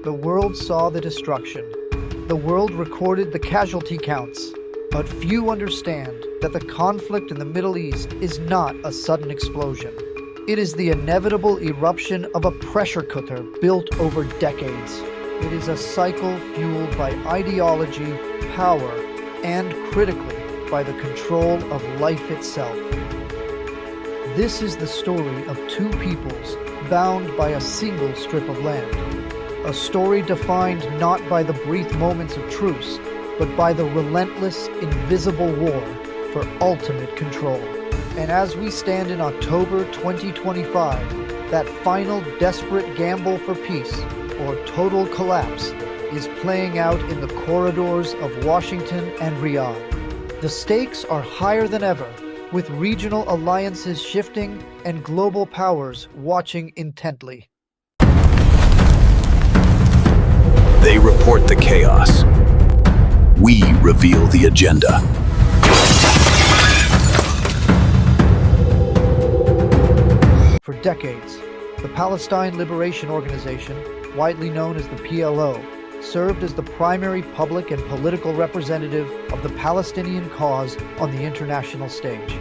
The world saw the destruction. The world recorded the casualty counts. But few understand that the conflict in the Middle East is not a sudden explosion. It is the inevitable eruption of a pressure cooker built over decades. It is a cycle fueled by ideology, power, and critically, by the control of life itself. This is the story of two peoples bound by a single strip of land. A story defined not by the brief moments of truce, but by the relentless, invisible war for ultimate control. And as we stand in October 2025, that final desperate gamble for peace, or total collapse, is playing out in the corridors of Washington and Riyadh. The stakes are higher than ever, with regional alliances shifting and global powers watching intently. They report the chaos. We reveal the agenda. For decades, the Palestine Liberation Organization, widely known as the PLO, served as the primary public and political representative of the Palestinian cause on the international stage.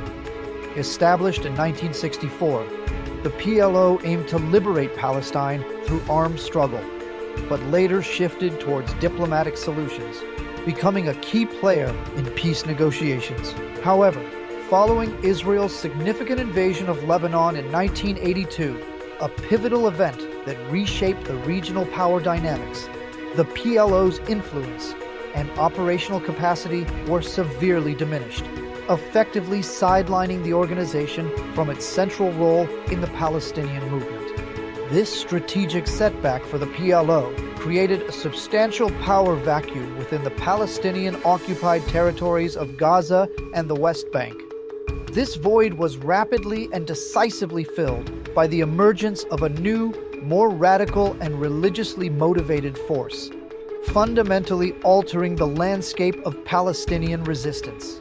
Established in 1964, the PLO aimed to liberate Palestine through armed struggle, but later shifted towards diplomatic solutions, becoming a key player in peace negotiations. However, following Israel's significant invasion of Lebanon in 1982, a pivotal event that reshaped the regional power dynamics, the PLO's influence and operational capacity were severely diminished, effectively sidelining the organization from its central role in the Palestinian movement. This strategic setback for the PLO created a substantial power vacuum within the Palestinian-occupied territories of Gaza and the West Bank. This void was rapidly and decisively filled by the emergence of a new, more radical and religiously motivated force, fundamentally altering the landscape of Palestinian resistance.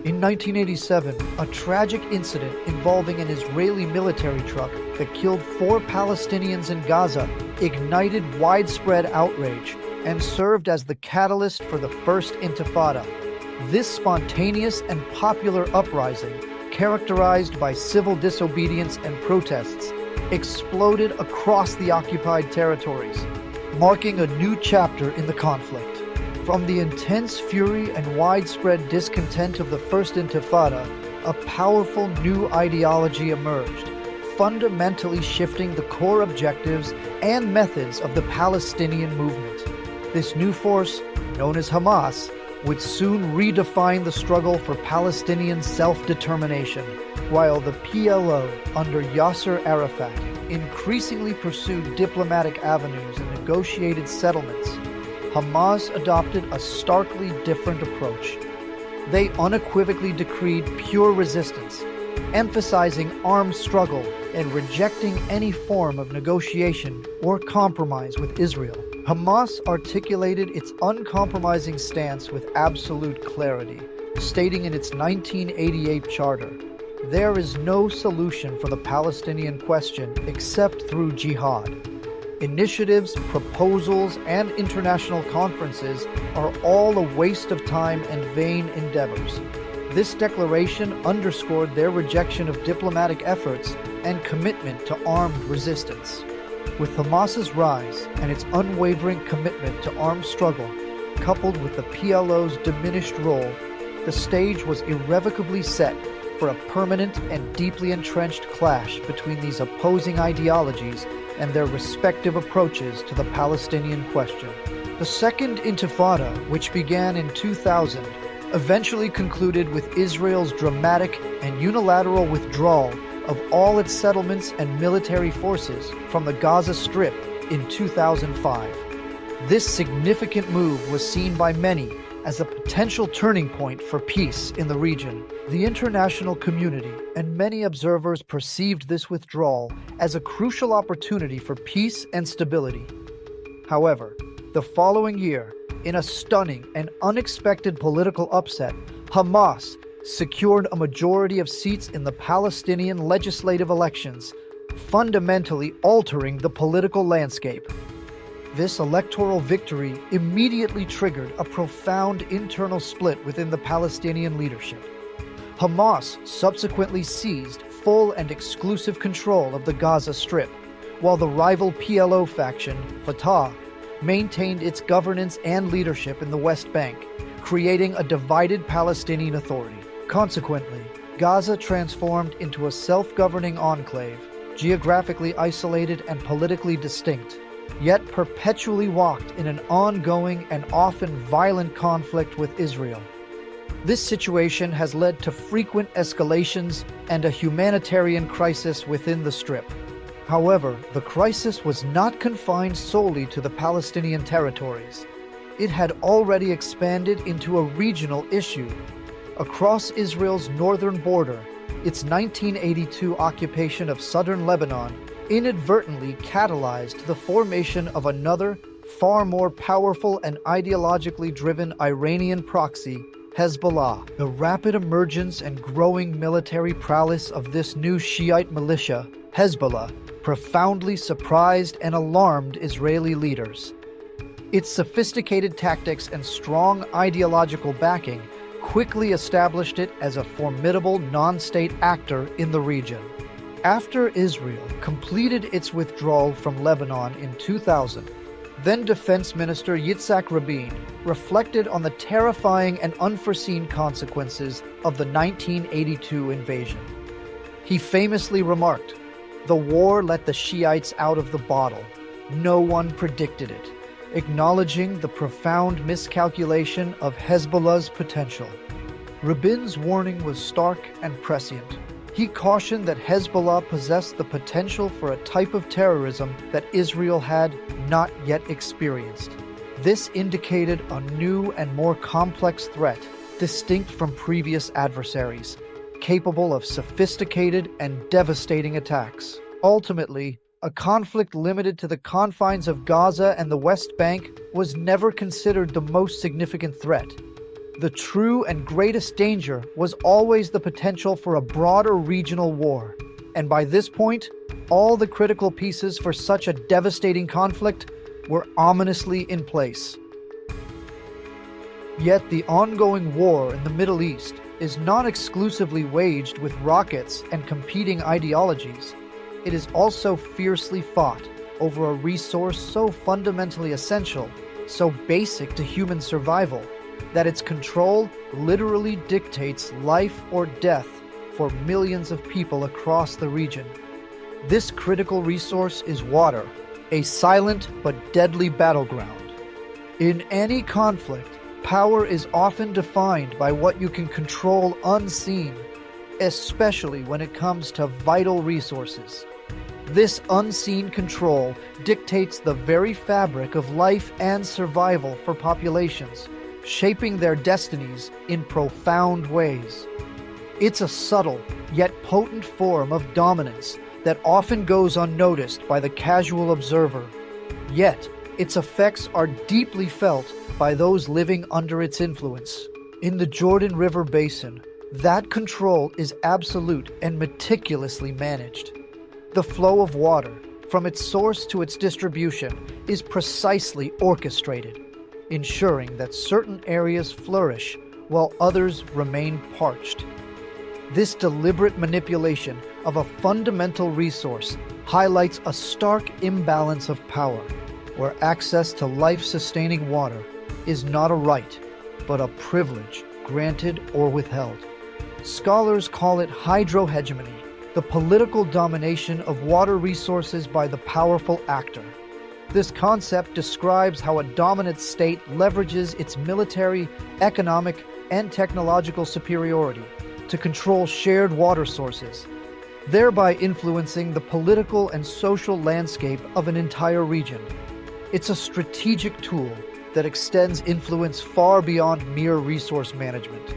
In 1987, a tragic incident involving an Israeli military truck that killed 4 Palestinians in Gaza ignited widespread outrage and served as the catalyst for the First Intifada. This spontaneous and popular uprising, characterized by civil disobedience and protests, exploded across the occupied territories, marking a new chapter in the conflict. From the intense fury and widespread discontent of the First Intifada, a powerful new ideology emerged, fundamentally shifting the core objectives and methods of the Palestinian movement. This new force, known as Hamas, would soon redefine the struggle for Palestinian self-determination, while the PLO, under Yasser Arafat, increasingly pursued diplomatic avenues and negotiated settlements. Hamas adopted a starkly different approach. They unequivocally decreed pure resistance, emphasizing armed struggle and rejecting any form of negotiation or compromise with Israel. Hamas articulated its uncompromising stance with absolute clarity, stating in its 1988 charter, "There is no solution for the Palestinian question except through jihad. Initiatives, proposals, and international conferences are all a waste of time and vain endeavors." This declaration underscored their rejection of diplomatic efforts and commitment to armed resistance. With Hamas's rise and its unwavering commitment to armed struggle, coupled with the PLO's diminished role, the stage was irrevocably set for a permanent and deeply entrenched clash between these opposing ideologies and their respective approaches to the Palestinian question. The Second Intifada, which began in 2000, eventually concluded with Israel's dramatic and unilateral withdrawal of all its settlements and military forces from the Gaza Strip in 2005. This significant move was seen by many as a potential turning point for peace in the region. The international community and many observers perceived this withdrawal as a crucial opportunity for peace and stability. However, the following year, in a stunning and unexpected political upset, Hamas secured a majority of seats in the Palestinian legislative elections, fundamentally altering the political landscape. This electoral victory immediately triggered a profound internal split within the Palestinian leadership. Hamas subsequently seized full and exclusive control of the Gaza Strip, while the rival PLO faction, Fatah, maintained its governance and leadership in the West Bank, creating a divided Palestinian Authority. Consequently, Gaza transformed into a self-governing enclave, geographically isolated and politically distinct, yet perpetually walked in an ongoing and often violent conflict with Israel. This situation has led to frequent escalations and a humanitarian crisis within the Strip. However, the crisis was not confined solely to the Palestinian territories. It had already expanded into a regional issue. Across Israel's northern border, its 1982 occupation of southern Lebanon inadvertently catalyzed the formation of another, far more powerful and ideologically driven Iranian proxy, Hezbollah. The rapid emergence and growing military prowess of this new Shiite militia, Hezbollah, profoundly surprised and alarmed Israeli leaders. Its sophisticated tactics and strong ideological backing quickly established it as a formidable non-state actor in the region. After Israel completed its withdrawal from Lebanon in 2000, then Defense Minister Yitzhak Rabin reflected on the terrifying and unforeseen consequences of the 1982 invasion. He famously remarked, "The war let the Shiites out of the bottle. No one predicted it," acknowledging the profound miscalculation of Hezbollah's potential. Rabin's warning was stark and prescient. He cautioned that Hezbollah possessed the potential for a type of terrorism that Israel had not yet experienced. This indicated a new and more complex threat, distinct from previous adversaries, capable of sophisticated and devastating attacks. Ultimately, a conflict limited to the confines of Gaza and the West Bank was never considered the most significant threat. The true and greatest danger was always the potential for a broader regional war. And by this point, all the critical pieces for such a devastating conflict were ominously in place. Yet the ongoing war in the Middle East is not exclusively waged with rockets and competing ideologies. It is also fiercely fought over a resource so fundamentally essential, so basic to human survival, that its control literally dictates life or death for millions of people across the region. This critical resource is water, a silent but deadly battleground. In any conflict, power is often defined by what you can control unseen, especially when it comes to vital resources. This unseen control dictates the very fabric of life and survival for populations, shaping their destinies in profound ways. It's a subtle, yet potent form of dominance that often goes unnoticed by the casual observer. Yet, its effects are deeply felt by those living under its influence. In the Jordan River Basin, that control is absolute and meticulously managed. The flow of water, from its source to its distribution, is precisely orchestrated, ensuring that certain areas flourish while others remain parched. This deliberate manipulation of a fundamental resource highlights a stark imbalance of power, where access to life-sustaining water is not a right, but a privilege granted or withheld. Scholars call it Hydro-Hegemony, the political domination of water resources by the powerful actor. This concept describes how a dominant state leverages its military, economic, and technological superiority to control shared water sources, thereby influencing the political and social landscape of an entire region. It's a strategic tool that extends influence far beyond mere resource management,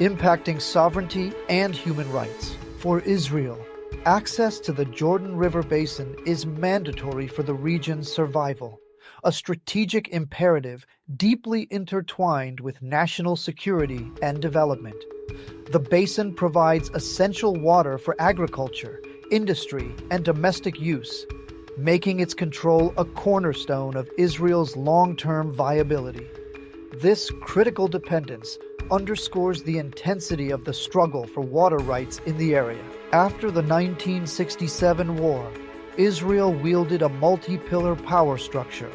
impacting sovereignty and human rights. For Israel, access to the Jordan River Basin is mandatory for the region's survival, a strategic imperative deeply intertwined with national security and development. The basin provides essential water for agriculture, industry, and domestic use, making its control a cornerstone of Israel's long-term viability. This critical dependence underscores the intensity of the struggle for water rights in the area. After the 1967 war, Israel wielded a multi-pillar power structure: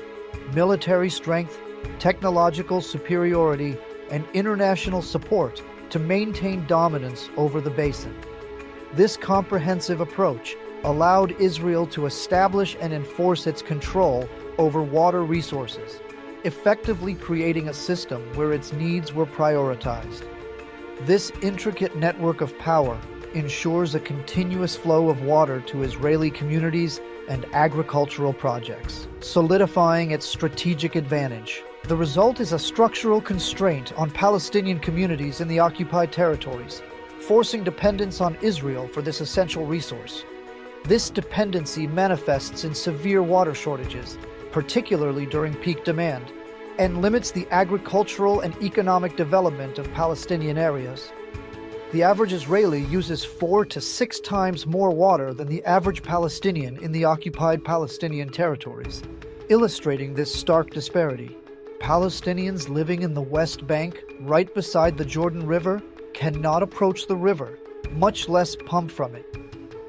military strength, technological superiority, and international support to maintain dominance over the basin. This comprehensive approach allowed Israel to establish and enforce its control over water resources, effectively creating a system where its needs were prioritized. This intricate network of power ensures a continuous flow of water to Israeli communities and agricultural projects, solidifying its strategic advantage. The result is a structural constraint on Palestinian communities in the occupied territories, forcing dependence on Israel for this essential resource. This dependency manifests in severe water shortages, particularly during peak demand, and limits the agricultural and economic development of Palestinian areas. The average Israeli uses 4 to 6 times more water than the average Palestinian in the occupied Palestinian territories, illustrating this stark disparity. Palestinians living in the West Bank, right beside the Jordan River, cannot approach the river, much less pump from it.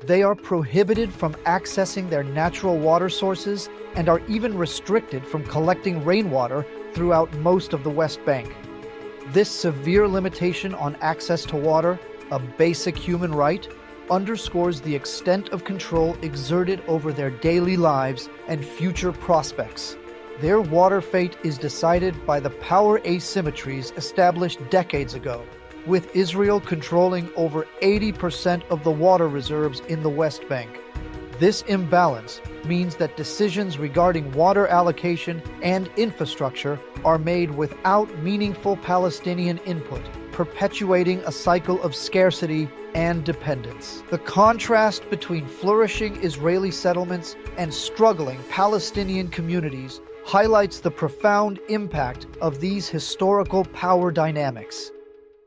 They are prohibited from accessing their natural water sources and are even restricted from collecting rainwater throughout most of the West Bank. This severe limitation on access to water, a basic human right, underscores the extent of control exerted over their daily lives and future prospects. Their water fate is decided by the power asymmetries established decades ago, with Israel controlling over 80% of the water reserves in the West Bank. This imbalance means that decisions regarding water allocation and infrastructure are made without meaningful Palestinian input, perpetuating a cycle of scarcity and dependence. The contrast between flourishing Israeli settlements and struggling Palestinian communities highlights the profound impact of these historical power dynamics.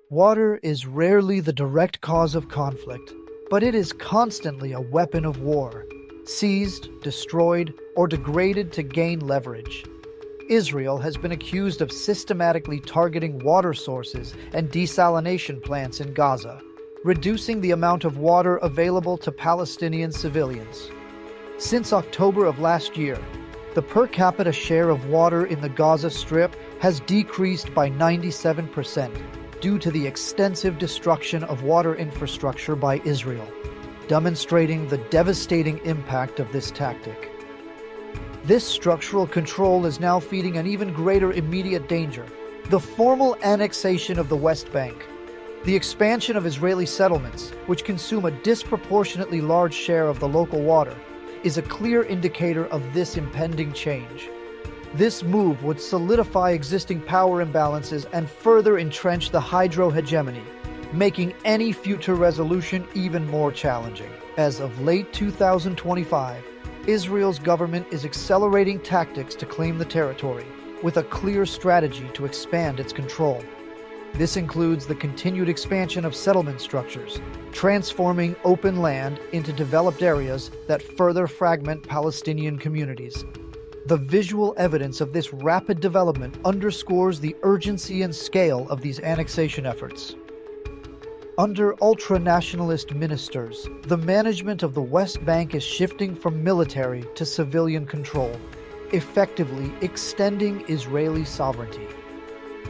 Water is rarely the direct cause of conflict, but it is constantly a weapon of war, seized, destroyed, or degraded to gain leverage. Israel has been accused of systematically targeting water sources and desalination plants in Gaza, reducing the amount of water available to Palestinian civilians. Since October of last year, the per capita share of water in the Gaza Strip has decreased by 97%. Due to the extensive destruction of water infrastructure by Israel, demonstrating the devastating impact of this tactic. This structural control is now feeding an even greater immediate danger: the formal annexation of the West Bank. The expansion of Israeli settlements, which consume a disproportionately large share of the local water, is a clear indicator of this impending change. This move would solidify existing power imbalances and further entrench the Hydro-Hegemony, making any future resolution even more challenging. As of late 2025, Israel's government is accelerating tactics to claim the territory, with a clear strategy to expand its control. This includes the continued expansion of settlement structures, transforming open land into developed areas that further fragment Palestinian communities. The visual evidence of this rapid development underscores the urgency and scale of these annexation efforts. Under ultra-nationalist ministers, the management of the West Bank is shifting from military to civilian control, effectively extending Israeli sovereignty.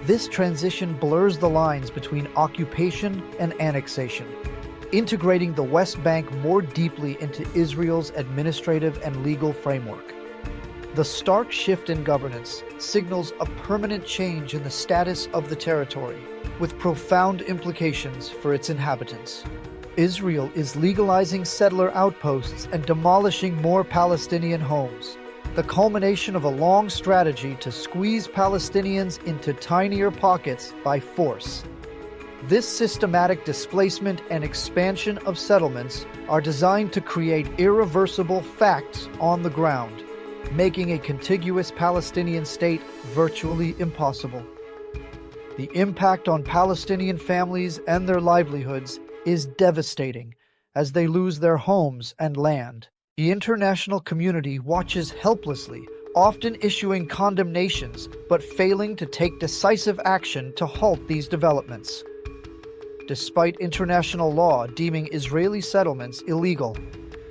This transition blurs the lines between occupation and annexation, integrating the West Bank more deeply into Israel's administrative and legal framework. The stark shift in governance signals a permanent change in the status of the territory, with profound implications for its inhabitants. Israel is legalizing settler outposts and demolishing more Palestinian homes, the culmination of a long strategy to squeeze Palestinians into tinier pockets by force. This systematic displacement and expansion of settlements are designed to create irreversible facts on the ground, making a contiguous Palestinian state virtually impossible. The impact on Palestinian families and their livelihoods is devastating as they lose their homes and land. The international community watches helplessly, often issuing condemnations but failing to take decisive action to halt these developments. Despite international law deeming Israeli settlements illegal,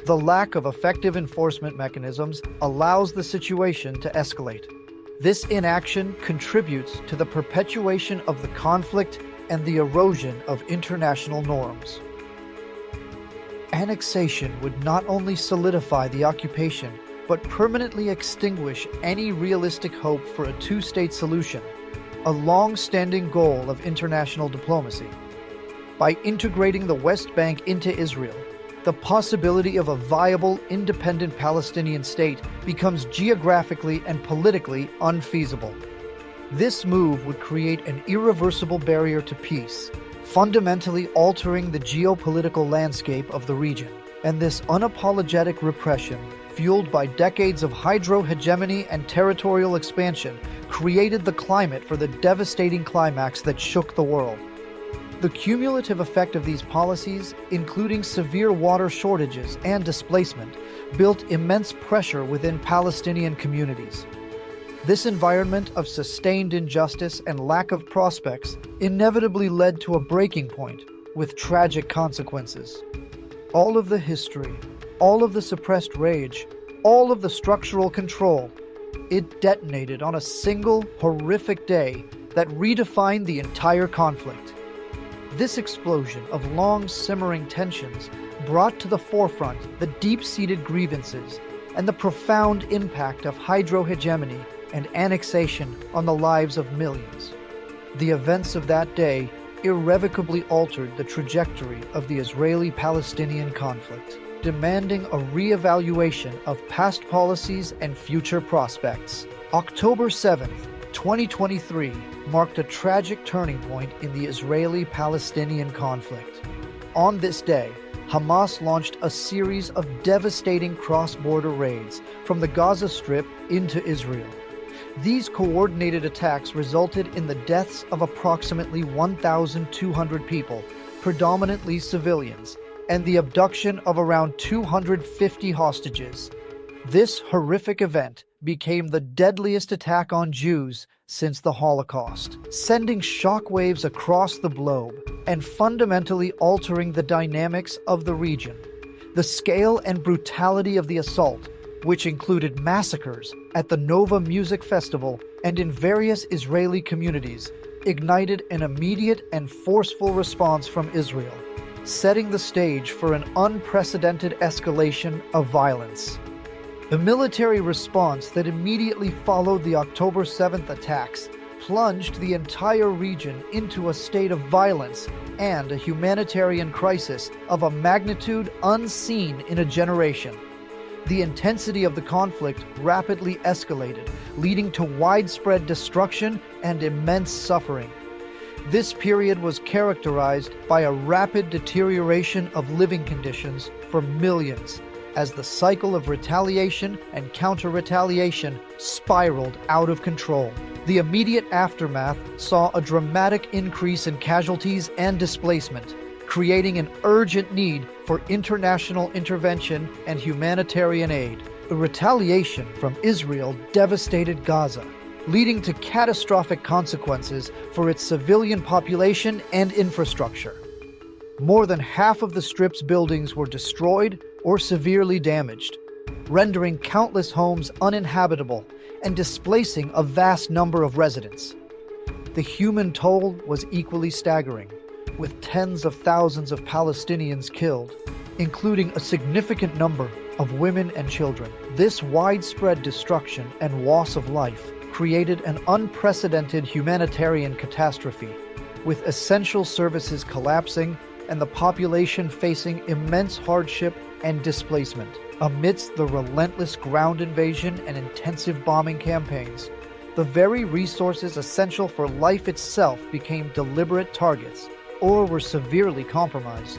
the lack of effective enforcement mechanisms allows the situation to escalate. This inaction contributes to the perpetuation of the conflict and the erosion of international norms. Annexation would not only solidify the occupation, but permanently extinguish any realistic hope for a two-state solution, a long-standing goal of international diplomacy. By integrating the West Bank into Israel, the possibility of a viable, independent Palestinian state becomes geographically and politically unfeasible. This move would create an irreversible barrier to peace, fundamentally altering the geopolitical landscape of the region. And this unapologetic repression, fueled by decades of hydro-hegemony and territorial expansion, created the climate for the devastating climax that shook the world. The cumulative effect of these policies, including severe water shortages and displacement, built immense pressure within Palestinian communities. This environment of sustained injustice and lack of prospects inevitably led to a breaking point with tragic consequences. All of the history, all of the suppressed rage, all of the structural control, it detonated on a single horrific day that redefined the entire conflict. This explosion of long-simmering tensions brought to the forefront the deep-seated grievances and the profound impact of hydro-hegemony and annexation on the lives of millions. The events of that day irrevocably altered the trajectory of the Israeli-Palestinian conflict, demanding a re-evaluation of past policies and future prospects. October 7th, 2023 marked a tragic turning point in the Israeli-Palestinian conflict. On this day, Hamas launched a series of devastating cross-border raids from the Gaza Strip into Israel. These coordinated attacks resulted in the deaths of approximately 1,200 people, predominantly civilians, and the abduction of around 250 hostages. This horrific event became the deadliest attack on Jews since the Holocaust, sending shockwaves across the globe and fundamentally altering the dynamics of the region. The scale and brutality of the assault, which included massacres at the Nova Music Festival and in various Israeli communities, ignited an immediate and forceful response from Israel, setting the stage for an unprecedented escalation of violence. The military response that immediately followed the October 7th attacks plunged the entire region into a state of violence and a humanitarian crisis of a magnitude unseen in a generation. The intensity of the conflict rapidly escalated, leading to widespread destruction and immense suffering. This period was characterized by a rapid deterioration of living conditions for millions, as the cycle of retaliation and counter-retaliation spiraled out of control. The immediate aftermath saw a dramatic increase in casualties and displacement, creating an urgent need for international intervention and humanitarian aid. The retaliation from Israel devastated Gaza, leading to catastrophic consequences for its civilian population and infrastructure. More than half of the Strip's buildings were destroyed or severely damaged, rendering countless homes uninhabitable and displacing a vast number of residents. The human toll was equally staggering, with tens of thousands of Palestinians killed, including a significant number of women and children. This widespread destruction and loss of life created an unprecedented humanitarian catastrophe, with essential services collapsing and the population facing immense hardship and displacement. Amidst the relentless ground invasion and intensive bombing campaigns, the very resources essential for life itself became deliberate targets or were severely compromised.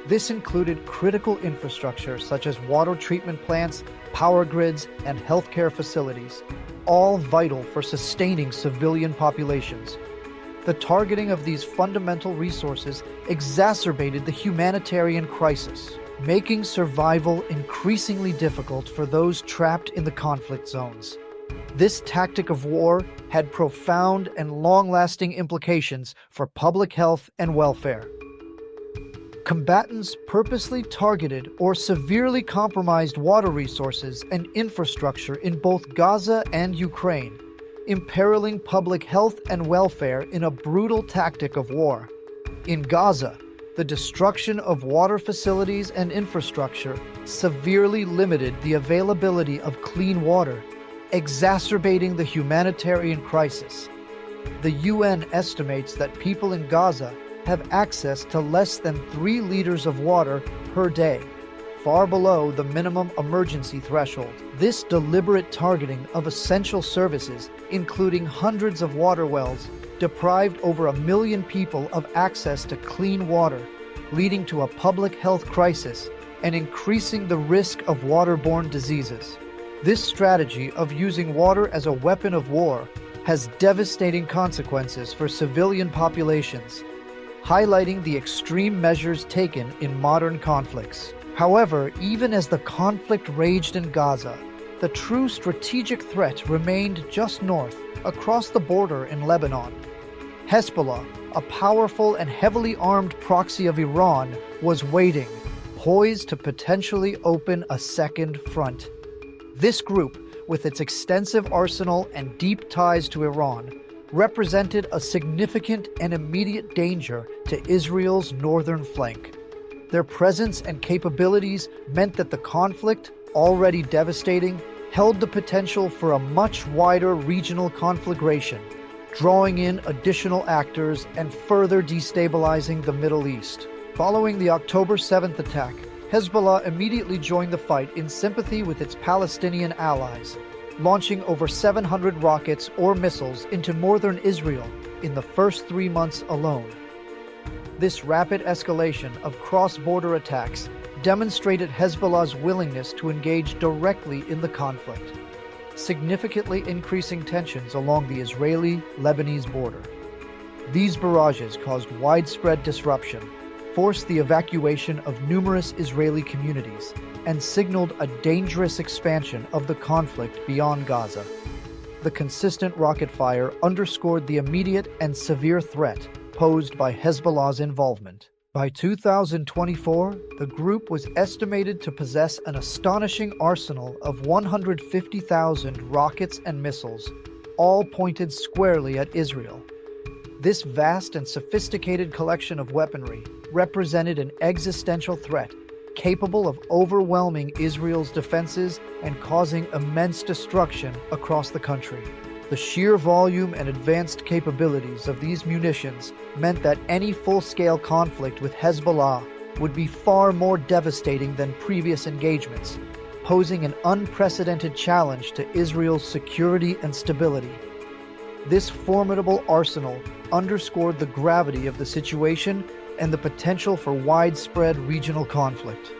This included critical infrastructure such as water treatment plants, power grids, and healthcare facilities, all vital for sustaining civilian populations. The targeting of these fundamental resources exacerbated the humanitarian crisis, making survival increasingly difficult for those trapped in the conflict zones. This tactic of war had profound and long-lasting implications for public health and welfare. Combatants purposely targeted or severely compromised water resources and infrastructure in both Gaza and Ukraine, imperiling public health and welfare in a brutal tactic of war. In Gaza, the destruction of water facilities and infrastructure severely limited the availability of clean water, exacerbating the humanitarian crisis. The UN estimates that people in Gaza have access to less than 3 liters of water per day, far below the minimum emergency threshold. This deliberate targeting of essential services, including hundreds of water wells, deprived over 1 million people of access to clean water, leading to a public health crisis and increasing the risk of waterborne diseases. This strategy of using water as a weapon of war has devastating consequences for civilian populations, highlighting the extreme measures taken in modern conflicts. However, even as the conflict raged in Gaza, the true strategic threat remained just north, across the border in Lebanon. Hezbollah, a powerful and heavily armed proxy of Iran, was waiting, poised to potentially open a second front. This group, with its extensive arsenal and deep ties to Iran, represented a significant and immediate danger to Israel's northern flank. Their presence and capabilities meant that the conflict, already devastating, held the potential for a much wider regional conflagration, drawing in additional actors and further destabilizing the Middle East. Following the October 7th attack, Hezbollah immediately joined the fight in sympathy with its Palestinian allies, launching over 700 rockets or missiles into northern Israel in the first 3 months alone. This rapid escalation of cross-border attacks demonstrated Hezbollah's willingness to engage directly in the conflict, significantly increasing tensions along the Israeli-Lebanese border. These barrages caused widespread disruption, forced the evacuation of numerous Israeli communities, and signaled a dangerous expansion of the conflict beyond Gaza. The consistent rocket fire underscored the immediate and severe threat posed by Hezbollah's involvement. By 2024, the group was estimated to possess an astonishing arsenal of 150,000 rockets and missiles, all pointed squarely at Israel. This vast and sophisticated collection of weaponry represented an existential threat capable of overwhelming Israel's defenses and causing immense destruction across the country. The sheer volume and advanced capabilities of these munitions meant that any full-scale conflict with Hezbollah would be far more devastating than previous engagements, posing an unprecedented challenge to Israel's security and stability. This formidable arsenal underscored the gravity of the situation and the potential for widespread regional conflict.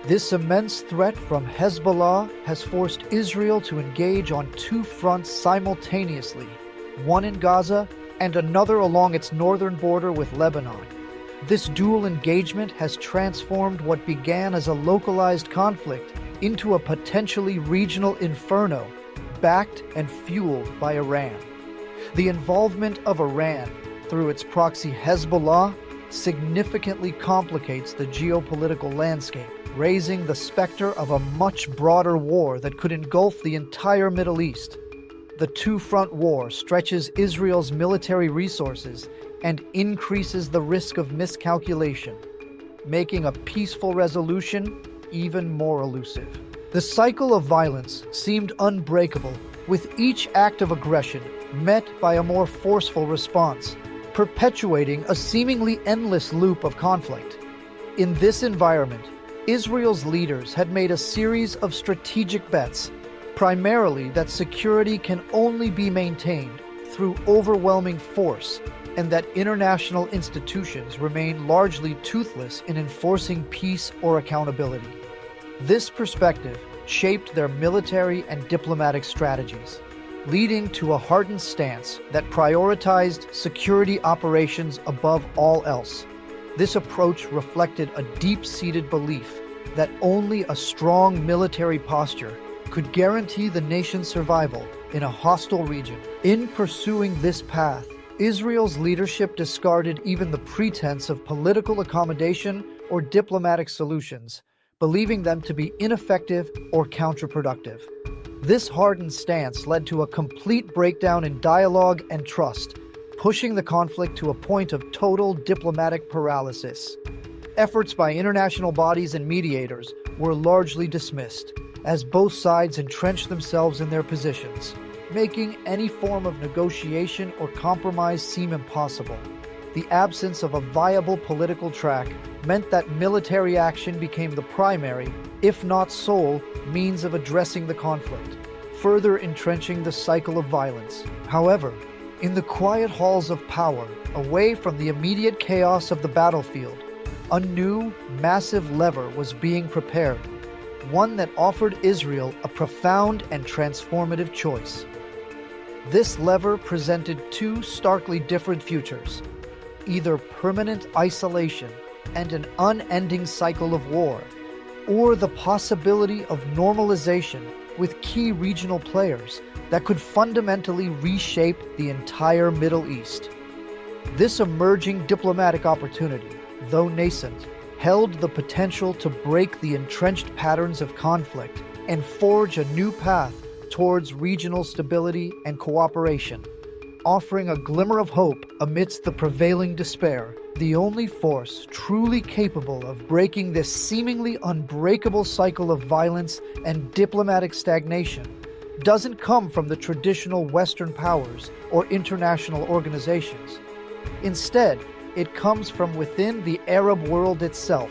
This immense threat from Hezbollah has forced Israel to engage on 2 fronts simultaneously, one in Gaza and another along its northern border with Lebanon. This dual engagement has transformed what began as a localized conflict into a potentially regional inferno, backed and fueled by Iran. The involvement of Iran, through its proxy Hezbollah, significantly complicates the geopolitical landscape, raising the specter of a much broader war that could engulf the entire Middle East. The 2-front war stretches Israel's military resources and increases the risk of miscalculation, making a peaceful resolution even more elusive. The cycle of violence seemed unbreakable, with each act of aggression met by a more forceful response, perpetuating a seemingly endless loop of conflict. In this environment, Israel's leaders had made a series of strategic bets, primarily that security can only be maintained through overwhelming force and that international institutions remain largely toothless in enforcing peace or accountability. This perspective shaped their military and diplomatic strategies, leading to a hardened stance that prioritized security operations above all else. This approach reflected a deep-seated belief that only a strong military posture could guarantee the nation's survival in a hostile region. In pursuing this path, Israel's leadership discarded even the pretense of political accommodation or diplomatic solutions, believing them to be ineffective or counterproductive. This hardened stance led to a complete breakdown in dialogue and trust, pushing the conflict to a point of total diplomatic paralysis. Efforts by international bodies and mediators were largely dismissed, as both sides entrenched themselves in their positions, making any form of negotiation or compromise seem impossible. The absence of a viable political track meant that military action became the primary, if not sole, means of addressing the conflict, further entrenching the cycle of violence. However, in the quiet halls of power, away from the immediate chaos of the battlefield, a new, massive lever was being prepared, one that offered Israel a profound and transformative choice. This lever presented two starkly different futures: either permanent isolation and an unending cycle of war, or the possibility of normalization with key regional players that could fundamentally reshape the entire Middle East. This emerging diplomatic opportunity, though nascent, held the potential to break the entrenched patterns of conflict and forge a new path towards regional stability and cooperation. Offering a glimmer of hope amidst the prevailing despair, the only force truly capable of breaking this seemingly unbreakable cycle of violence and diplomatic stagnation doesn't come from the traditional Western powers or international organizations. Instead, it comes from within the Arab world itself,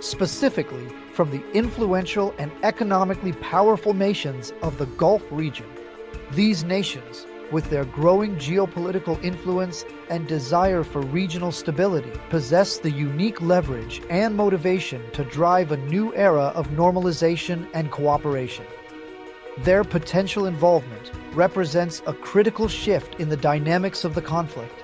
specifically from the influential and economically powerful nations of the Gulf region. These nations, with their growing geopolitical influence and desire for regional stability, possess the unique leverage and motivation to drive a new era of normalization and cooperation. Their potential involvement represents a critical shift in the dynamics of the conflict,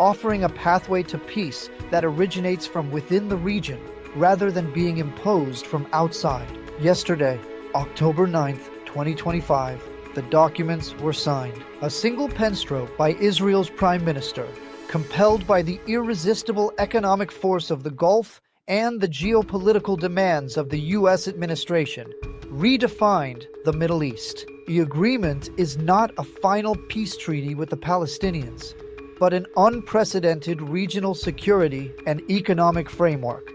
offering a pathway to peace that originates from within the region rather than being imposed from outside. Yesterday, October 9th, 2025, the documents were signed. A single pen stroke by Israel's Prime Minister, compelled by the irresistible economic force of the Gulf and the geopolitical demands of the U.S. administration, redefined the Middle East. The agreement is not a final peace treaty with the Palestinians, but an unprecedented regional security and economic framework,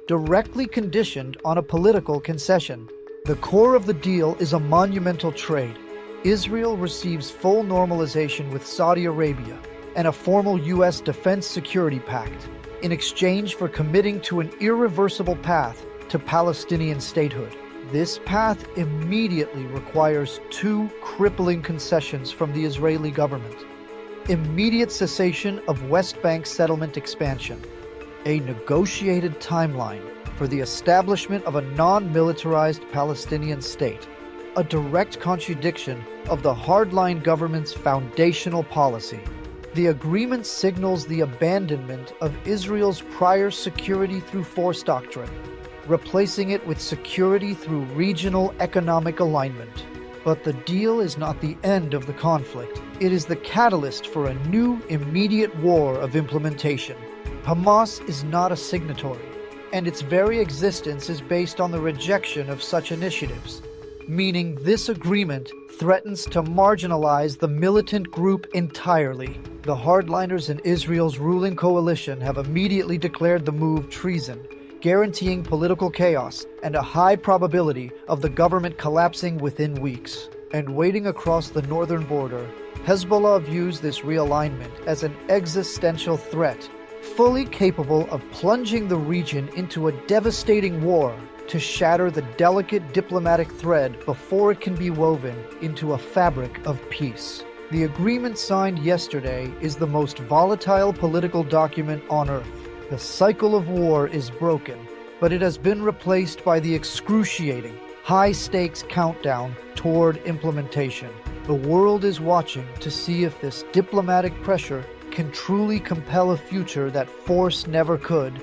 directly conditioned on a political concession. The core of the deal is a monumental trade. Israel receives full normalization with Saudi Arabia and a formal U.S. defense security pact in exchange for committing to an irreversible path to Palestinian statehood. This path immediately requires two crippling concessions from the Israeli government: immediate cessation of West Bank settlement expansion, a negotiated timeline for the establishment of a non-militarized Palestinian state, a direct contradiction of the hardline government's foundational policy. The agreement signals the abandonment of Israel's prior security through force doctrine, replacing it with security through regional economic alignment. But the deal is not the end of the conflict. It is the catalyst for a new, immediate war of implementation. Hamas is not a signatory, and its very existence is based on the rejection of such initiatives, meaning this agreement threatens to marginalize the militant group entirely. The hardliners in Israel's ruling coalition have immediately declared the move treason, guaranteeing political chaos and a high probability of the government collapsing within weeks. And waiting across the northern border, Hezbollah views this realignment as an existential threat, fully capable of plunging the region into a devastating war to shatter the delicate diplomatic thread before it can be woven into a fabric of peace. The agreement signed yesterday is the most volatile political document on earth. The cycle of war is broken, but it has been replaced by the excruciating, high-stakes countdown toward implementation. The world is watching to see if this diplomatic pressure can truly compel a future that force never could,